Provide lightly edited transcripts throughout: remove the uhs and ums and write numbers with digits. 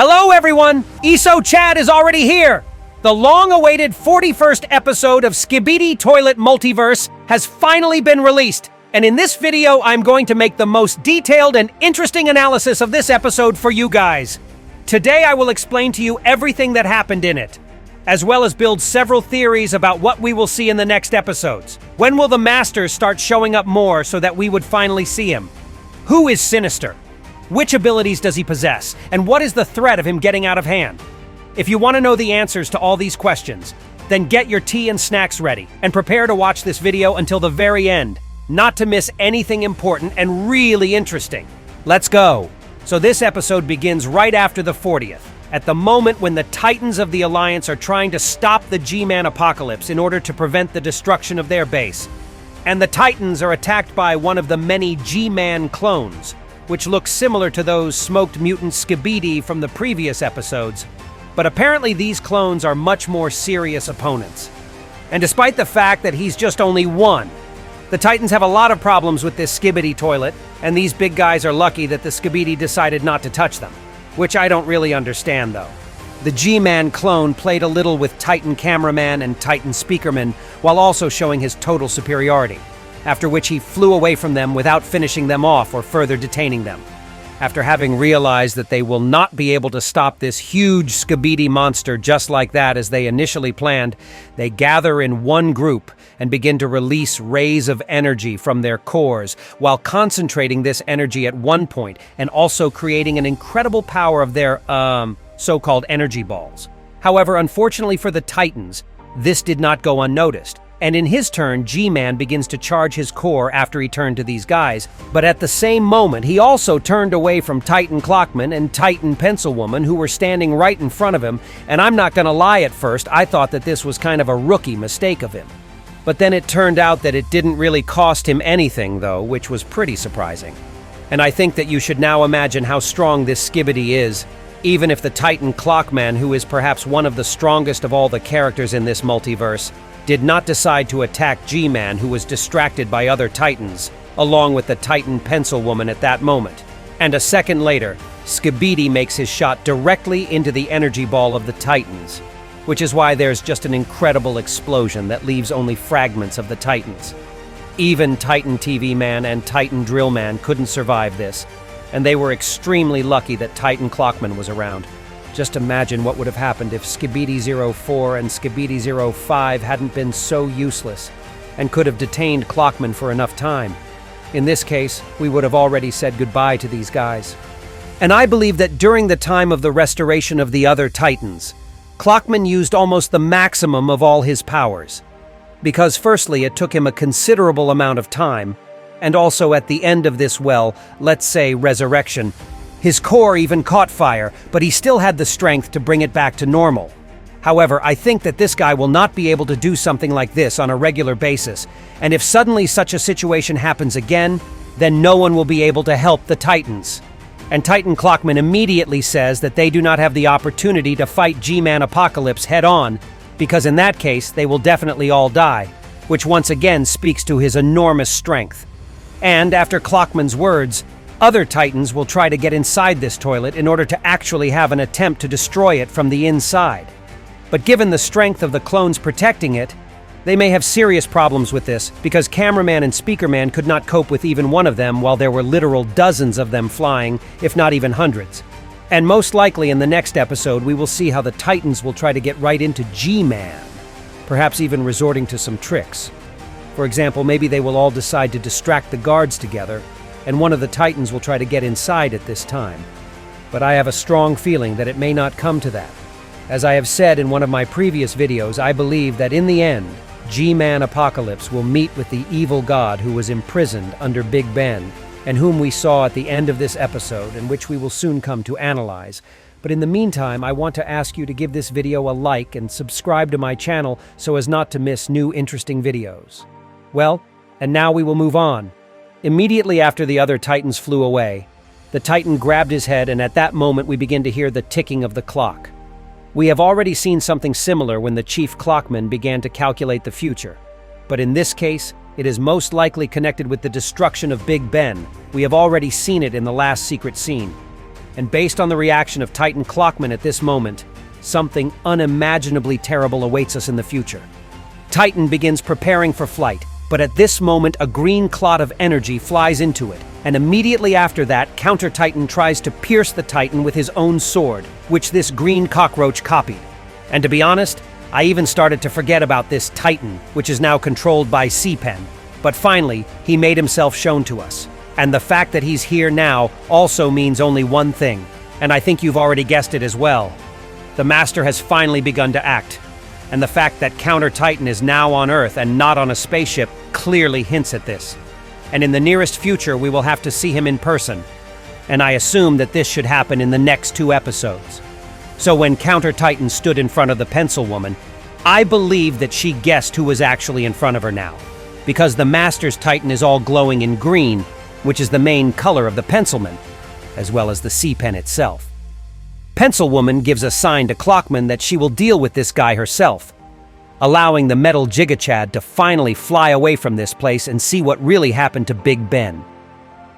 Hello everyone! ESO Chad is already here! The long-awaited 41st episode of Skibidi Toilet Multiverse has finally been released, and in this video I'm going to make the most detailed and interesting analysis of this episode for you guys. Today I will explain to you everything that happened in it, as well as build several theories about what we will see in the next episodes. When will the Masters start showing up more so that we would finally see him? Who is Sinister? Which abilities does he possess? And what is the threat of him getting out of hand? If you want to know the answers to all these questions, then get your tea and snacks ready and prepare to watch this video until the very end, not to miss anything important and really interesting. Let's go! So this episode begins right after the 40th, at the moment when the Titans of the Alliance are trying to stop the G-Man apocalypse in order to prevent the destruction of their base. And the Titans are attacked by one of the many G-Man clones, which looks similar to those smoked mutant Skibidi from the previous episodes, but apparently these clones are much more serious opponents. And despite the fact that he's just only one, the Titans have a lot of problems with this Skibidi toilet, and these big guys are lucky that the Skibidi decided not to touch them, which I don't really understand though. The G-Man clone played a little with Titan cameraman and Titan speakerman while also showing his total superiority, after which he flew away from them without finishing them off or further detaining them. After having realized that they will not be able to stop this huge Skibidi monster just like that as they initially planned, they gather in one group and begin to release rays of energy from their cores, while concentrating this energy at one point and also creating an incredible power of their, so-called energy balls. However, unfortunately for the Titans, this did not go unnoticed. And in his turn, G-Man begins to charge his core after he turned to these guys, but at the same moment, he also turned away from Titan Clockman and Titan Pencilwoman, who were standing right in front of him, and I'm not gonna lie, at first, I thought that this was kind of a rookie mistake of him. But then it turned out that it didn't really cost him anything, though, which was pretty surprising. And I think that you should now imagine how strong this Skibidi is, even if the Titan Clockman, who is perhaps one of the strongest of all the characters in this multiverse, did not decide to attack G-Man, who was distracted by other Titans, along with the Titan Pencilwoman at that moment. And a second later, Skibidi makes his shot directly into the energy ball of the Titans, which is why there's just an incredible explosion that leaves only fragments of the Titans. Even Titan TV Man and Titan Drill Man couldn't survive this, and they were extremely lucky that Titan Clockman was around. Just imagine what would have happened if Skibidi 04 and Skibidi 05 hadn't been so useless and could have detained Clockman for enough time. In this case, we would have already said goodbye to these guys. And I believe that during the time of the restoration of the other Titans, Clockman used almost the maximum of all his powers. Because firstly, it took him a considerable amount of time, and also at the end of this, well, let's say resurrection, his core even caught fire, but he still had the strength to bring it back to normal. However, I think that this guy will not be able to do something like this on a regular basis, and if suddenly such a situation happens again, then no one will be able to help the Titans. And Titan Clockman immediately says that they do not have the opportunity to fight G-Man Apocalypse head-on, because in that case, they will definitely all die, which once again speaks to his enormous strength. And after Clockman's words, other Titans will try to get inside this toilet in order to actually have an attempt to destroy it from the inside. But given the strength of the clones protecting it, they may have serious problems with this, because Cameraman and Speakerman could not cope with even one of them while there were literal dozens of them flying, if not even hundreds. And most likely in the next episode we will see how the Titans will try to get right into G-Man, perhaps even resorting to some tricks. For example, maybe they will all decide to distract the guards together, and one of the Titans will try to get inside at this time. But I have a strong feeling that it may not come to that. As I have said in one of my previous videos, I believe that in the end, G-Man Apocalypse will meet with the evil god who was imprisoned under Big Ben, and whom we saw at the end of this episode, and which we will soon come to analyze. But in the meantime, I want to ask you to give this video a like and subscribe to my channel so as not to miss new interesting videos. Well, and now we will move on. Immediately after the other Titans flew away, the Titan grabbed his head, and at that moment we begin to hear the ticking of the clock. We have already seen something similar when the Chief Clockman began to calculate the future. But in this case, it is most likely connected with the destruction of Big Ben. We have already seen it in the last secret scene. And based on the reaction of Titan Clockman at this moment, something unimaginably terrible awaits us in the future. Titan begins preparing for flight, but at this moment a green clot of energy flies into it, and immediately after that, Counter Titan tries to pierce the Titan with his own sword, which this green cockroach copied. And to be honest, I even started to forget about this Titan, which is now controlled by C-Pen. But finally, he made himself shown to us. And the fact that he's here now also means only one thing, and I think you've already guessed it as well. The Master has finally begun to act, and the fact that Counter Titan is now on Earth and not on a spaceship clearly hints at this. And in the nearest future, we will have to see him in person, and I assume that this should happen in the next 2 episodes. So when Counter Titan stood in front of the Pencil Woman, I believe that she guessed who was actually in front of her now, because the Master's Titan is all glowing in green, which is the main color of the Pencilman, as well as the C-Pen itself. Pencil Woman gives a sign to Clockman that she will deal with this guy herself, allowing the metal Giga-Chad to finally fly away from this place and see what really happened to Big Ben.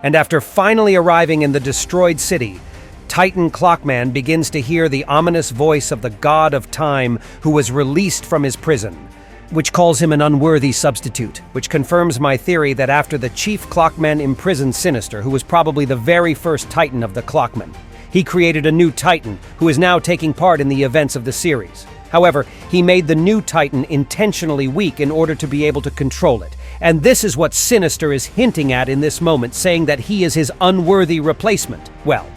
And after finally arriving in the destroyed city, Titan Clockman begins to hear the ominous voice of the God of Time who was released from his prison, which calls him an unworthy substitute, which confirms my theory that after the Chief Clockman imprisoned Sinister, who was probably the very first Titan of the Clockman, he created a new Titan who is now taking part in the events of the series. However, he made the new Titan intentionally weak in order to be able to control it. And this is what Sinister is hinting at in this moment, saying that he is his unworthy replacement. Well,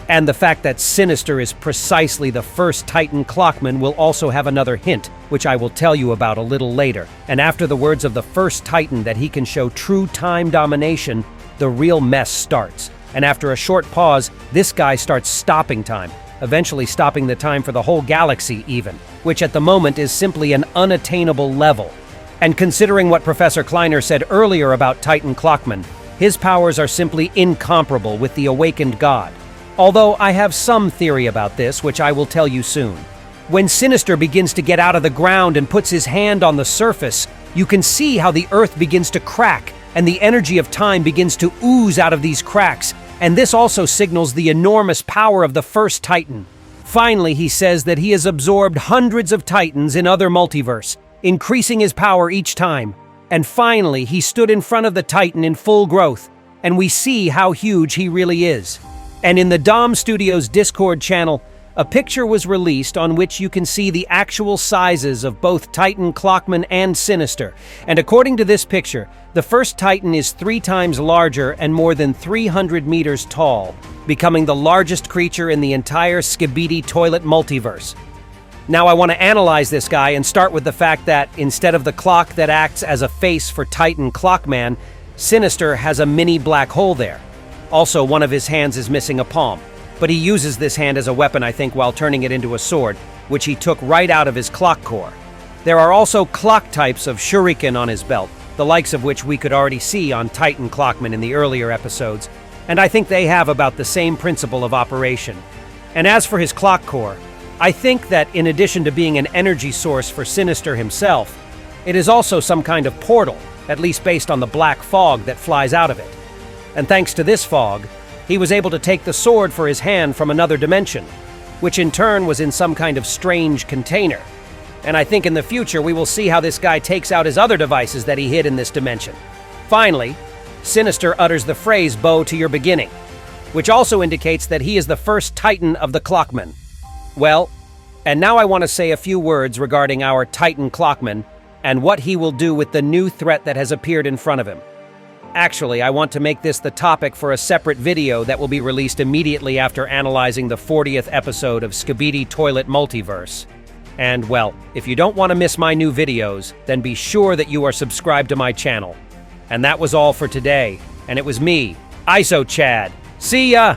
and the fact that Sinister is precisely the first Titan Clockman will also have another hint, which I will tell you about a little later. And after the words of the first Titan that he can show true time domination, the real mess starts. And after a short pause, this guy starts stopping time, eventually stopping the time for the whole galaxy even, which at the moment is simply an unattainable level. And considering what Professor Kleiner said earlier about Titan Clockman, his powers are simply incomparable with the awakened god. Although I have some theory about this, which I will tell you soon. When Sinister begins to get out of the ground and puts his hand on the surface, you can see how the Earth begins to crack, and the energy of time begins to ooze out of these cracks, and this also signals the enormous power of the first Titan. Finally, he says that he has absorbed hundreds of Titans in other multiverse, increasing his power each time. And finally, he stood in front of the Titan in full growth, and we see how huge he really is. And in the domstudio's Discord channel, a picture was released on which you can see the actual sizes of both Titan Clockman and Sinister. And according to this picture, the first Titan is 3 times larger and more than 300 meters tall, becoming the largest creature in the entire Skibidi toilet multiverse. Now I want to analyze this guy and start with the fact that instead of the clock that acts as a face for Titan Clockman, Sinister has a mini black hole there. Also, one of his hands is missing a palm. But he uses this hand as a weapon, I think, while turning it into a sword, which he took right out of his clock core. There are also clock types of shuriken on his belt, the likes of which we could already see on Titan Clockman in the earlier episodes, and I think they have about the same principle of operation. And as for his clock core, I think that in addition to being an energy source for Sinister himself, it is also some kind of portal, at least based on the black fog that flies out of it. And thanks to this fog, he was able to take the sword for his hand from another dimension, which in turn was in some kind of strange container. And I think in the future we will see how this guy takes out his other devices that he hid in this dimension. Finally, Sinister utters the phrase "bow to your beginning," which also indicates that he is the first Titan of the Clockman. Well, and now I want to say a few words regarding our Titan Clockman and what he will do with the new threat that has appeared in front of him. Actually, I want to make this the topic for a separate video that will be released immediately after analyzing the 40th episode of Skibidi Toilet Multiverse. And well, if you don't want to miss my new videos, then be sure that you are subscribed to my channel. And that was all for today, and it was me, ISO Chad. See ya!